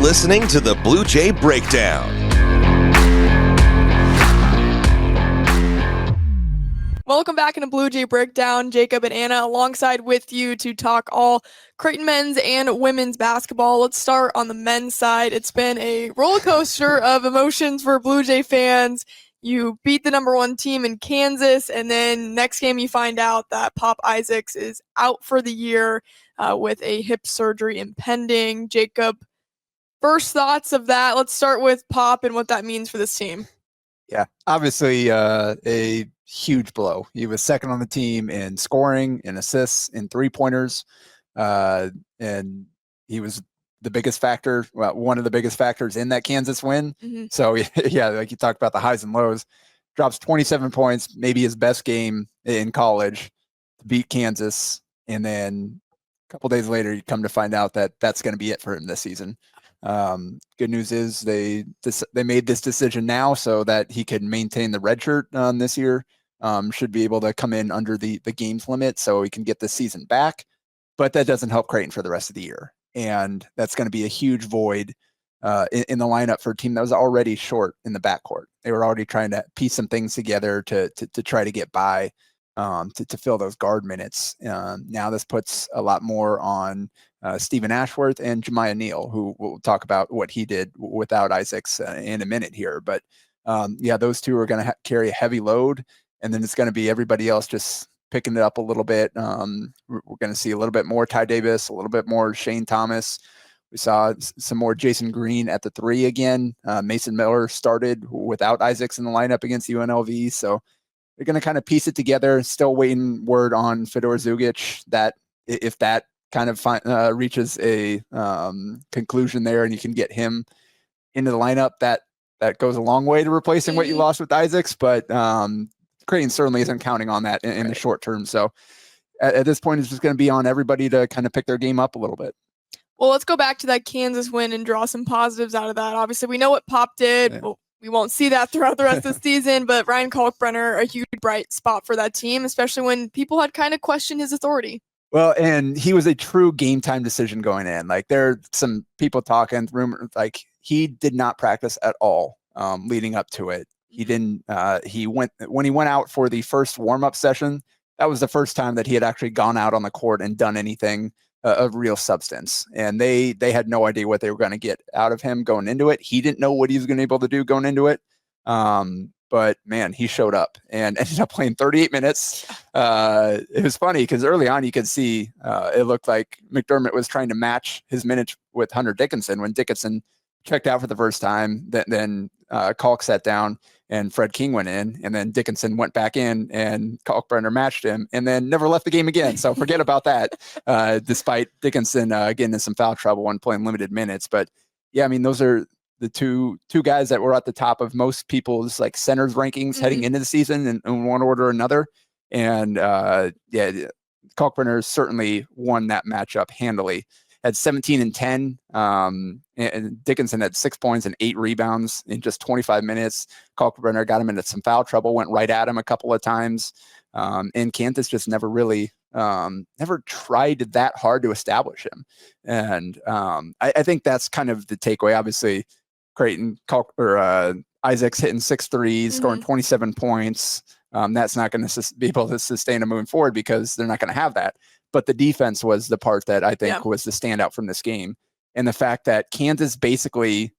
listening to the Bluejay Breakdown. Welcome back into Bluejay Breakdown. Jacob and Anna alongside with you to talk all Creighton men's and women's basketball. Let's start on the men's side. It's been a roller coaster of emotions for Bluejay fans. You beat the number one team in Kansas, and then next game you find out that Pop Isaacs is out for the year with a hip surgery impending. Jacob, first thoughts of that. Let's start with Pop and what that means for this team. Yeah, obviously a huge blow. He was second on the team in scoring, in assists, in three-pointers, and he was the biggest factor, well, one of the biggest factors in that Kansas win. Mm-hmm. So, yeah, like you talked about the highs and lows, drops 27 points, maybe his best game in college, to beat Kansas, and then a couple days later, you come to find out that that's going to be it for him this season. Good news is they made this decision now so that he could maintain the red shirt this year. Should be able to come in under the games limit so he can get the season back, but that doesn't help Creighton for the rest of the year. And that's going to be a huge void in the lineup for a team that was already short in the backcourt. They were already trying to piece some things together to try to get by to fill those guard minutes. Now this puts a lot more on Stephen Ashworth and Jemiah Neal, who we'll talk about what he did without Isaacs in a minute here. But yeah, those two are going to carry a heavy load, and then it's going to be everybody else just picking it up a little bit. We're going to see a little bit more Ty Davis, a little bit more Shane Thomas. We saw some more Jason Green at the three again. Mason Miller started without Isaacs in the lineup against UNLV. So they're going to kind of piece it together. Still waiting word on Fedor Zugic, that if that kind of reaches a conclusion there and you can get him into the lineup, that goes a long way to replacing what you lost with Isaacs. But Creighton certainly isn't counting on that in the short term. So at this point, it's just going to be on everybody to kind of pick their game up a little bit. Well, let's go back to that Kansas win and draw some positives out of that. Obviously, we know what Pop did. Yeah. We won't see that throughout the rest of the season, but Ryan Kalkbrenner, a huge bright spot for that team, especially when people had kind of questioned his authority. Well, and he was a true game time decision going in. Like, there are some people talking, rumors, like he did not practice at all leading up to it. He didn't, when he went out for the first warm-up session, that was the first time that he had actually gone out on the court and done anything of real substance. And they had no idea what they were going to get out of him going into it. He didn't know what he was going to be able to do going into it. But man, he showed up and ended up playing 38 minutes. It was funny because early on you could see it looked like McDermott was trying to match his minutes with Hunter Dickinson when Dickinson checked out for the first time. Then Kalk sat down and Fred King went in, and then Dickinson went back in and Kalkbrenner matched him and then never left the game again. So forget about that, despite Dickinson getting in some foul trouble and playing limited minutes. But yeah, I mean, those are the two guys that were at the top of most people's like centers rankings heading into the season in one order or another. And yeah, Kalkbrenner certainly won that matchup handily. Had 17 and 10. And Dickinson had 6 points and 8 rebounds in just 25 minutes. Kalkbrenner got him into some foul trouble, went right at him a couple of times. And Kansas just never really, never tried that hard to establish him. And I think that's kind of the takeaway. Obviously, Creighton, Isaacs hitting 6 threes, scoring 27 points. That's not going to be able to sustain him moving forward because they're not going to have that. But the defense was the part that I think was the standout from this game. And the fact that Kansas basically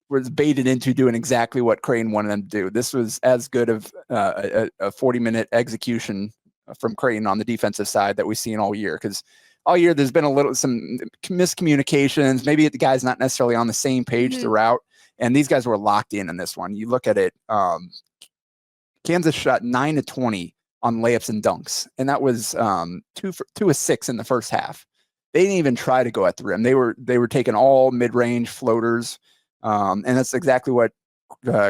was baited into doing exactly what Creighton wanted them to do. This was as good of a 40-minute execution from Creighton on the defensive side that we've seen all year. Because all year there's been some miscommunications. Maybe the guy's not necessarily on the same page throughout. And these guys were locked in this one. You look at it, Kansas shot 9 of 20 on layups and dunks. And that was 2 of 6 in the first half. They didn't even try to go at the rim. They were taking all mid-range floaters. And that's exactly what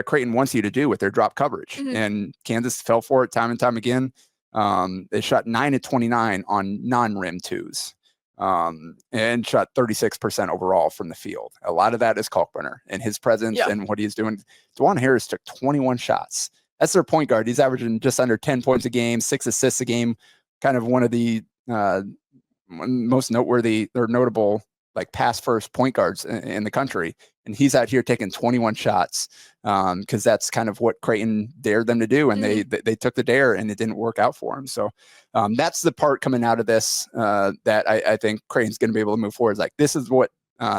Creighton wants you to do with their drop coverage. And Kansas fell for it time and time again. They shot 9 of 29 on non-rim twos and shot 36% overall from the field. A lot of that is Kalkbrenner and his presence and what he's doing. Dwan Harris took 21 shots. That's their point guard. He's averaging just under 10 points a game, 6 assists a game, kind of one of the most noteworthy or notable like pass first point guards in the country, and he's out here taking 21 shots because that's kind of what Creighton dared them to do, and they took the dare, and it didn't work out for him. So that's the part coming out of this that I think Creighton's going to be able to move forward. Like, this is what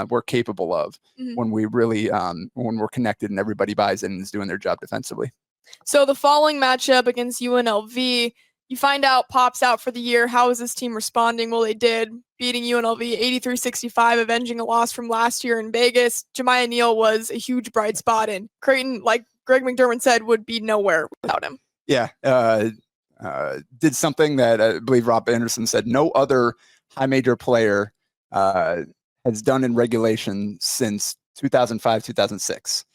we're capable of when we really when we're connected and everybody buys in and is doing their job defensively. So the following matchup against UNLV, you find out Pop's out for the year. How is this team responding? Well, they did, beating UNLV 83-65, avenging a loss from last year in Vegas. Jemiah Neal was a huge bright spot, and Creighton, like Greg McDermott said, would be nowhere without him. Yeah, did something that I believe Rob Anderson said no other high major player has done in regulation since 2005, 2006.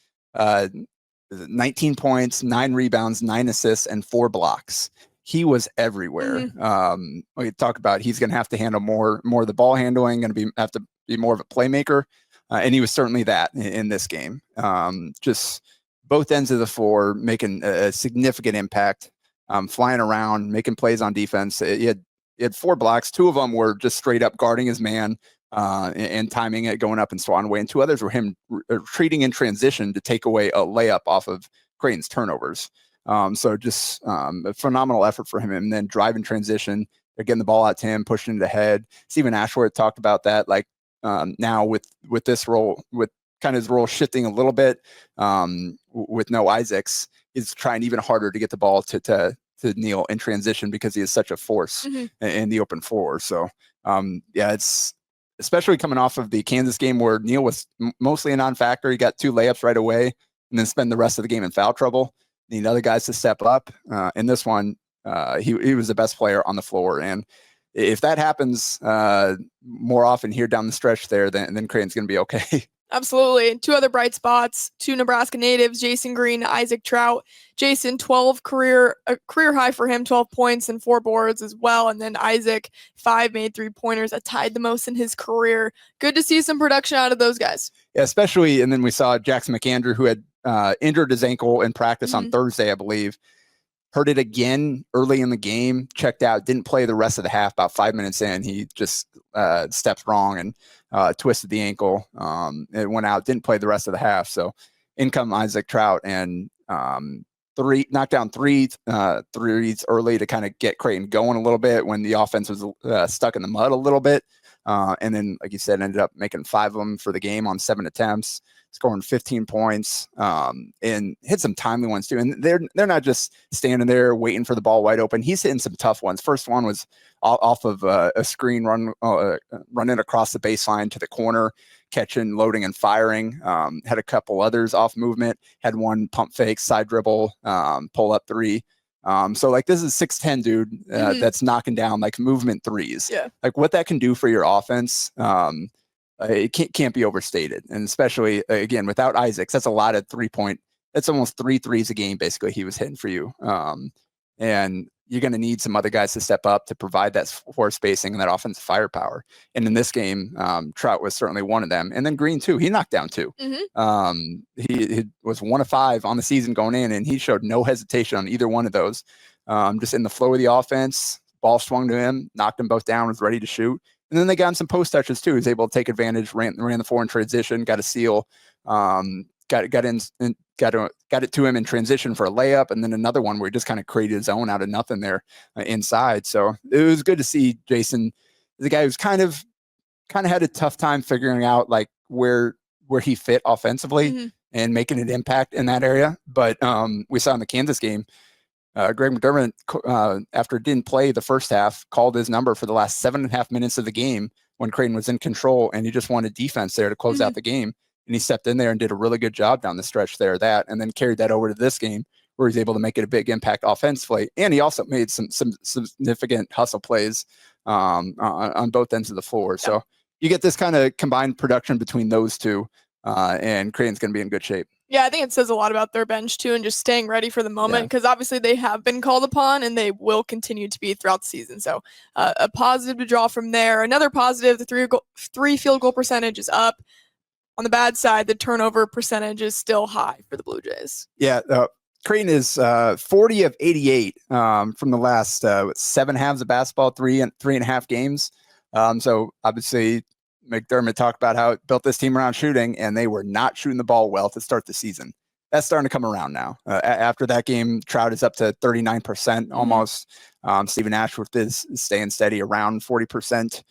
19 points, 9 rebounds, 9 assists, and 4 blocks. He was everywhere. We talk about he's going to have to handle more of the ball handling, going to have to be more of a playmaker, and he was certainly that in this game. Just both ends of the floor, making a significant impact, flying around, making plays on defense. He had 4 blocks. 2 of them were just straight up guarding his man and timing it, going up and swatting away, and 2 others were him retreating in transition to take away a layup off of Creighton's turnovers. So just a phenomenal effort for him. And then driving transition, they're getting the ball out to him, pushing it ahead. Stephen Ashworth talked about that. Like now with this role, with kind of his role shifting a little bit with no Isaacs, is trying even harder to get the ball to Neal in transition because he is such a force in the open floor. So yeah, it's especially coming off of the Kansas game where Neal was mostly a non-factor. He got 2 layups right away and then spend the rest of the game in foul trouble. Need other guys to step up. In this one, he was the best player on the floor. And if that happens more often here down the stretch there, then Creighton's going to be okay. Absolutely. 2 other bright spots, 2 Nebraska natives, Jason Green, Isaac Trout. Jason, 12 career high for him, 12 points and 4 boards as well. And then Isaac, 5 made 3-pointers, that tied the most in his career. Good to see some production out of those guys. Yeah, especially, and then we saw Jackson McAndrew, who had injured his ankle in practice on Thursday, I believe. Hurt it again early in the game, checked out, didn't play the rest of the half. About 5 minutes in, he just stepped wrong and twisted the ankle. It went out, didn't play the rest of the half. So in come Isaac Trout and knocked down 3 threes early to kind of get Creighton going a little bit when the offense was stuck in the mud a little bit. And then, like you said, ended up making 5 of them for the game on 7 attempts, scoring 15 points, and hit some timely ones too. And they're not just standing there waiting for the ball wide open. He's hitting some tough ones. First one was off of a screen running across the baseline to the corner, catching, loading, and firing. Had a couple others off movement. Had one pump fake, side dribble, pull up 3. So like this is 6'10" dude that's knocking down like movement threes. Yeah. Like what that can do for your offense, it can't be overstated. And especially again without Isaacs, that's a lot of 3-point. That's almost 3 threes a game basically he was hitting for you. And you're going to need some other guys to step up to provide that floor spacing and that offensive firepower. And in this game, Trout was certainly one of them. And then Green too. He knocked down 2. He was 1 of 5 on the season going in, and he showed no hesitation on either one of those. Just in the flow of the offense, ball swung to him, knocked them both down, was ready to shoot. And then they got him some post touches too. He was able to take advantage, ran the floor in transition, got a steal, got it to him in transition for a layup, and then another one where he just kind of created his own out of nothing there inside. So it was good to see Jason, the guy who's kind of had a tough time figuring out like where he fit offensively and making an impact in that area. But we saw in the Kansas game, Greg McDermott, after it didn't play the first half, called his number for the last 7.5 minutes of the game when Creighton was in control, and he just wanted defense there to close out the game. And he stepped in there and did a really good job down the stretch there, and then carried that over to this game where he's able to make it a big impact offensively. And he also made some significant hustle plays on both ends of the floor. Yeah. So you get this kind of combined production between those two, and Creighton's going to be in good shape. Yeah, I think it says a lot about their bench too, and just staying ready for the moment, because obviously they have been called upon and they will continue to be throughout the season. So a positive to draw from there. Another positive, the 3 field goal percentage is up. On the bad side, the turnover percentage is still high for the Blue Jays. Yeah, Creighton is 40 of 88 from the last 7 halves of basketball, 3.5 games. So obviously McDermott talked about how it built this team around shooting, and they were not shooting the ball well to start the season. That's starting to come around now. After that game, Trout is up to 39% almost. Stephen Ashworth is staying steady around 40%.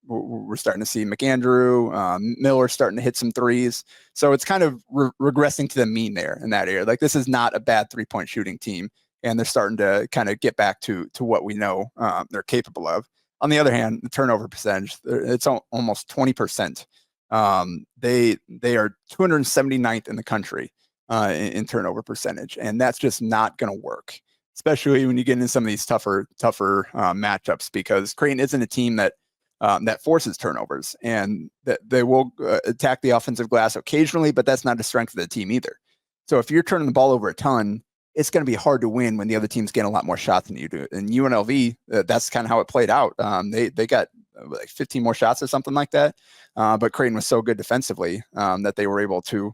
We're starting to see McAndrew, Miller starting to hit some threes. So it's kind of regressing to the mean there in that area. Like, this is not a bad 3-point shooting team, and they're starting to kind of get back to what we know they're capable of. On the other hand, the turnover percentage, it's almost 20%. They are 279th in the country in turnover percentage, and that's just not going to work, especially when you get into some of these tougher matchups, because Creighton isn't a team that forces turnovers, and that they will attack the offensive glass occasionally, but that's not a strength of the team either. So if you're turning the ball over a ton, it's going to be hard to win when the other team's getting a lot more shots than you do. And UNLV, that's kind of how it played out. They got like 15 more shots or something like that. But Creighton was so good defensively that they were able to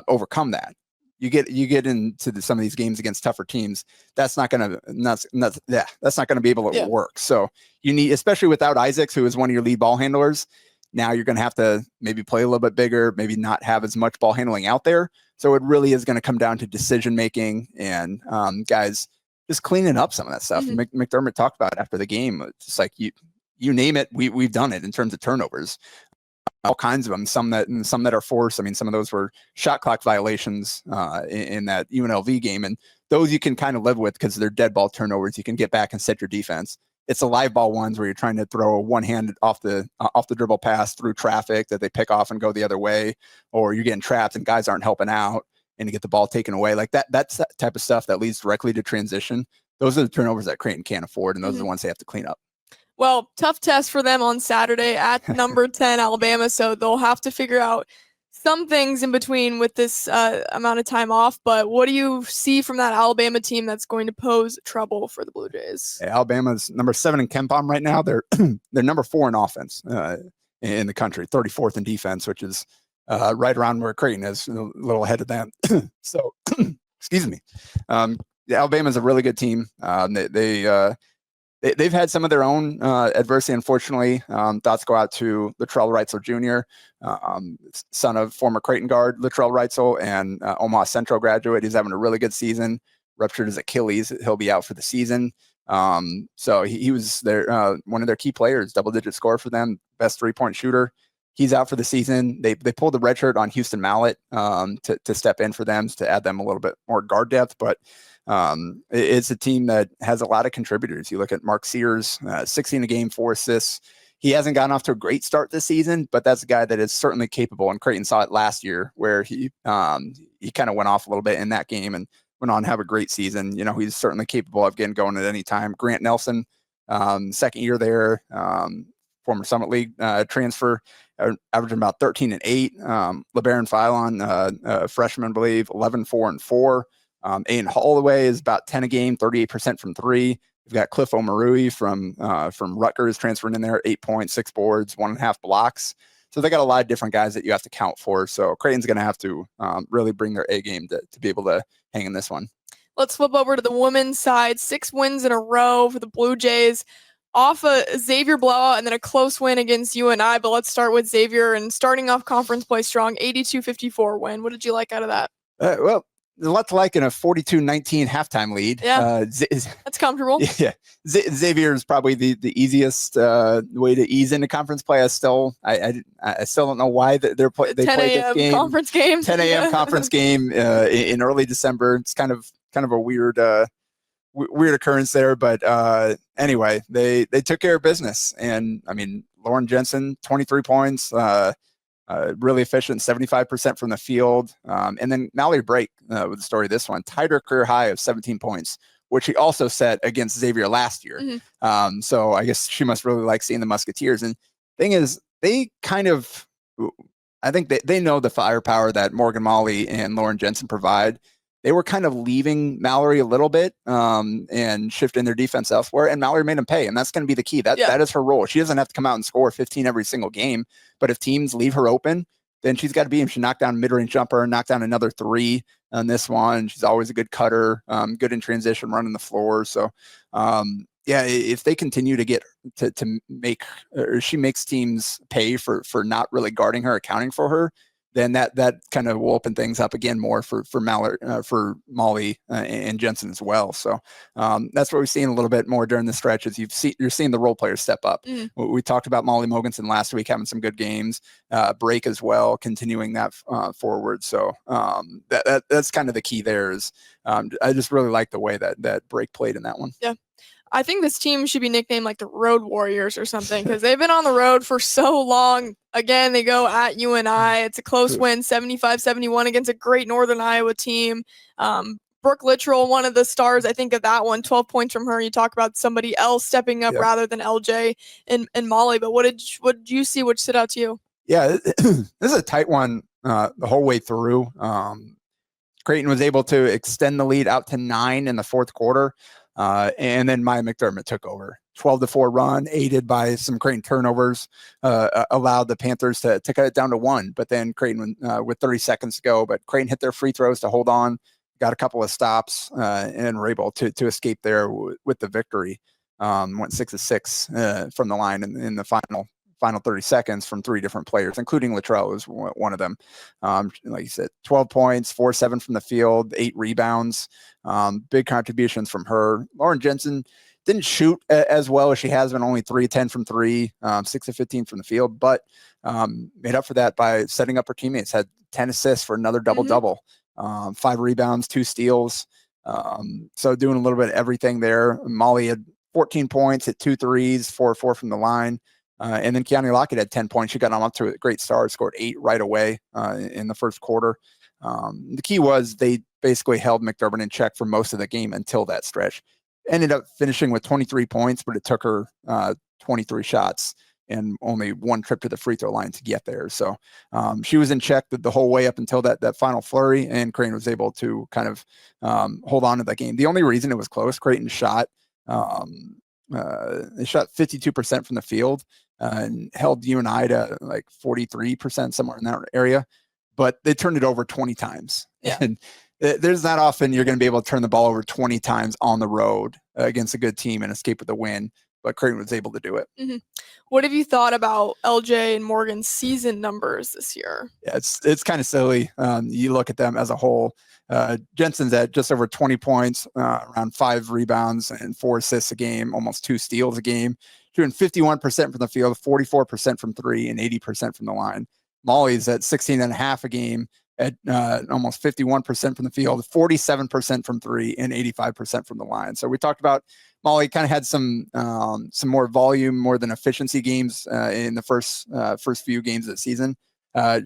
overcome that. You get into some of these games against tougher teams, that's not going to be able to work. So you need, especially without Isaacs, who is one of your lead ball handlers, now you're going to have to maybe play a little bit bigger, maybe not have as much ball handling out there. So it really is going to come down to decision making and guys just cleaning up some of that stuff. McDermott talked about it after the game. It's just like you name it, we've done it in terms of turnovers. All kinds of them, some that are forced. I mean, some of those were shot clock violations in that UNLV game, and those you can kind of live with because they're dead ball turnovers. You can get back and set your defense. It's the live ball ones where you're trying to throw a one-handed off the dribble pass through traffic that they pick off and go the other way, or you're getting trapped and guys aren't helping out and you get the ball taken away. Like that's that type of stuff that leads directly to transition. Those are the turnovers that Creighton can't afford, and those are the ones they have to clean up. Well, tough test for them on Saturday at number 10 Alabama, so they'll have to figure out some things in between with this amount of time off. But what do you see from that Alabama team that's going to pose trouble for the Blue Jays? Yeah, Alabama's number 7 in KenPom right now. They're number 4 in offense in the country, 34th in defense, which is right around where Creighton is, a little ahead of them. So, excuse me. Alabama's a really good team. They've had some of their own adversity, unfortunately. Thoughts go out to Latrell Reitzel Jr., son of former Creighton guard Latrell Reitzel and Omaha Central graduate. He's having a really good season. Ruptured his Achilles. He'll be out for the season. So he was one of their key players, double-digit scorer for them, best 3-point shooter. He's out for the season. They pulled the red shirt on Houston Mallett to step in for them, to add them a little bit more guard depth, but it's a team that has a lot of contributors. You look at Mark Sears, 16 a game, 4 assists. He hasn't gotten off to a great start this season, but that's a guy that is certainly capable. And Creighton saw it last year where he kind of went off a little bit in that game and went on to have a great season. You know, he's certainly capable of getting going at any time. Grant Nelson, second year there, former Summit League transfer, averaging about 13 and 8. LeBaron Philon, freshman, I believe, 11, 4 and 4. Aiden Holloway is about 10 a game, 38% from 3. We've got Cliff Omarui from Rutgers transferring in there, 8 points, 6 boards, 1.5 blocks. So they got a lot of different guys that you have to count for. So Creighton's going to have to really bring their A game to be able to hang in this one. Let's flip over to the women's side. 6 wins in a row for the Blue Jays, off a Xavier blowout and then a close win against UNI. But let's start with Xavier and starting off conference play strong, 82-54 win. What did you like out of that? Well, a lot to like in a 42-19 halftime lead. Yeah, that's comfortable. Yeah, Xavier is probably the easiest way to ease into conference play. I still don't know why they played this game. Conference game. 10 a.m. conference game in early December. It's kind of a weird occurrence there, but anyway, they took care of business. And I mean, Lauren Jensen, 23 points. Really efficient, 75% from the field. And then Mallory Brake, with the story of this one, tied her career high of 17 points, which he also set against Xavier last year. Mm-hmm. So I guess she must really like seeing the Musketeers. And thing is, they kind of, I think they know the firepower that Morgan Molly and Lauren Jensen provide. They were kind of leaving Mallory a little bit and shifting their defense elsewhere, and Mallory made them pay, and that's going to be the key. That is her role. She doesn't have to come out and score 15 every single game, but if teams leave her open, then she's got to be. And she knocked down a mid-range jumper, knocked down another 3 on this one. She's always a good cutter, good in transition, running the floor. So if they continue to get to make, or she makes teams pay for not really guarding her, accounting for her, then that kind of will open things up again more for Molly and Jensen as well. So that's what we've seen a little bit more during the stretch. Is you're seeing the role players step up. We talked about Molly Mogensen last week having some good games, Break as well, continuing that forward. So that's kind of the key there. Is I just really like the way that Break played in that one. Yeah. I think this team should be nicknamed like the Road Warriors or something, because they've been on the road for so long. Again, they go at UNI. It's a close win, 75-71 against a great Northern Iowa team. Brooke Littrell, one of the stars, I think, of that one, 12 points from her. You talk about somebody else stepping up rather than LJ and Molly. But what did you see which stood out to you? Yeah, this is a tight one the whole way through. Creighton was able to extend the lead out to 9 in the fourth quarter. And then Maya McDermott took over. 12-4 run, aided by some Creighton turnovers, allowed the Panthers to cut it down to 1. But then Creighton, with 30 seconds to go, but Creighton hit their free throws to hold on, got a couple of stops, and were able to escape there with the victory. Went 6 of 6 from the line in the final 30 seconds from 3 different players, including Littrell was one of them. Like you said, 12 points, 4-7 from the field, 8 rebounds, big contributions from her. Lauren Jensen didn't shoot as well as she has been, only 3-10 from 3, 6 of 15 from the field, but made up for that by setting up her teammates, had 10 assists for another double-double, 5 rebounds, 2 steals. So doing a little bit of everything there. Molly had 14 points, hit 2 threes, 4 of 4 from the line. And then Keani Lockett had 10 points. She got on up to a great start, scored 8 right away in the first quarter. The key was they basically held McDermott in check for most of the game until that stretch. Ended up finishing with 23 points, but it took her 23 shots and only 1 trip to the free throw line to get there. So she was in check the whole way up until that final flurry, and Creighton was able to kind of hold on to that game. The only reason it was close, Creighton shot they shot 52% from the field and held UNI to like 43%, somewhere in that area, but they turned it over 20 times. Yeah. And there's not often you're going to be able to turn the ball over 20 times on the road against a good team and escape with a win, but Creighton was able to do it. Mm-hmm. What have you thought about LJ and Morgan's season numbers this year? Yeah, it's kind of silly. You look at them as a whole. Jensen's at just over 20 points, around 5 rebounds and 4 assists a game, almost 2 steals a game, shooting 51% from the field, 44% from 3, and 80% from the line. Molly's at 16.5 a game at almost 51% from the field, 47% from 3, and 85% from the line. So we talked about Molly kind of had some more volume, more than efficiency games in the first few games of the season.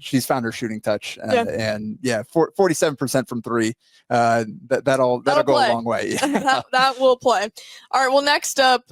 She's found her shooting touch, and 47% from 3. That'll go a long way. that will play. All right. Well, next up,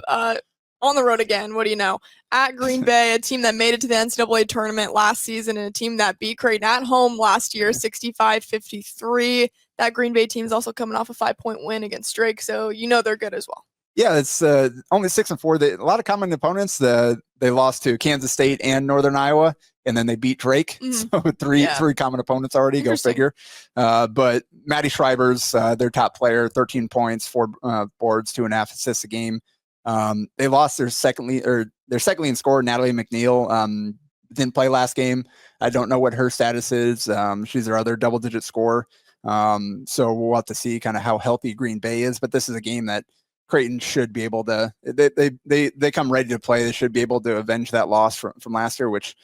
on the road again. What do you know? At Green Bay, a team that made it to the NCAA tournament last season, and a team that beat Creighton at home last year, 65-53. That Green Bay team is also coming off a 5-point win against Drake, so you know they're good as well. Yeah, it's only 6-4. A lot of common opponents. They lost to Kansas State and Northern Iowa, and then they beat Drake. Mm-hmm. So three common opponents already. Go figure. But Maddie Schreiber's their top player, 13 points, 4 boards, 2.5 assists a game. They lost their second leading scorer, Natalie McNeil. Didn't play last game. I don't know what her status is. She's their other double-digit scorer. So we'll have to see kind of how healthy Green Bay is. But this is a game that Creighton should be able to. They come ready to play. They should be able to avenge that loss from last year, which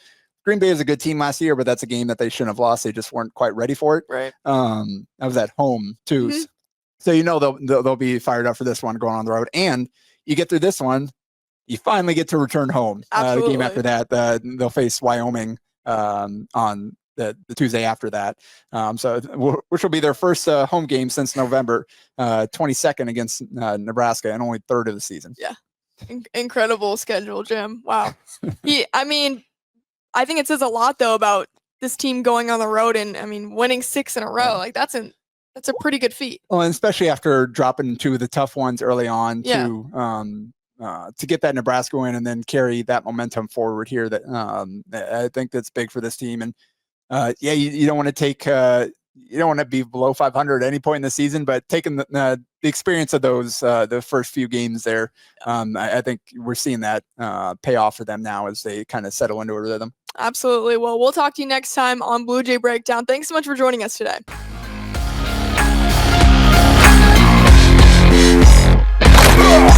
Green Bay is a good team last year, but that's a game that they shouldn't have lost. They just weren't quite ready for it. Right. I was at home too. Mm-hmm. So they'll be fired up for this one going on the road. And you get through this one, you finally get to return home. The game after that, they'll face Wyoming on the Tuesday after that. Which will be their first home game since November 22nd against Nebraska, and only 3rd of the season. Yeah. Incredible schedule, Jim. Wow. I think it says a lot, though, about this team going on the road and, winning 6 in a row. Like, that's a pretty good feat. Well, and especially after dropping 2 of the tough ones early on to get that Nebraska win and then carry that momentum forward here. That I think that's big for this team. And you don't want to take you don't want to be below 500 at any point in the season, but taking the experience of those the first few games there, I think we're seeing that pay off for them now as they kind of settle into a rhythm. Absolutely. Well, we'll talk to you next time on Bluejay Breakdown. Thanks so much for joining us today.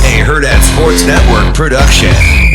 A Hurrdat Sports Network production.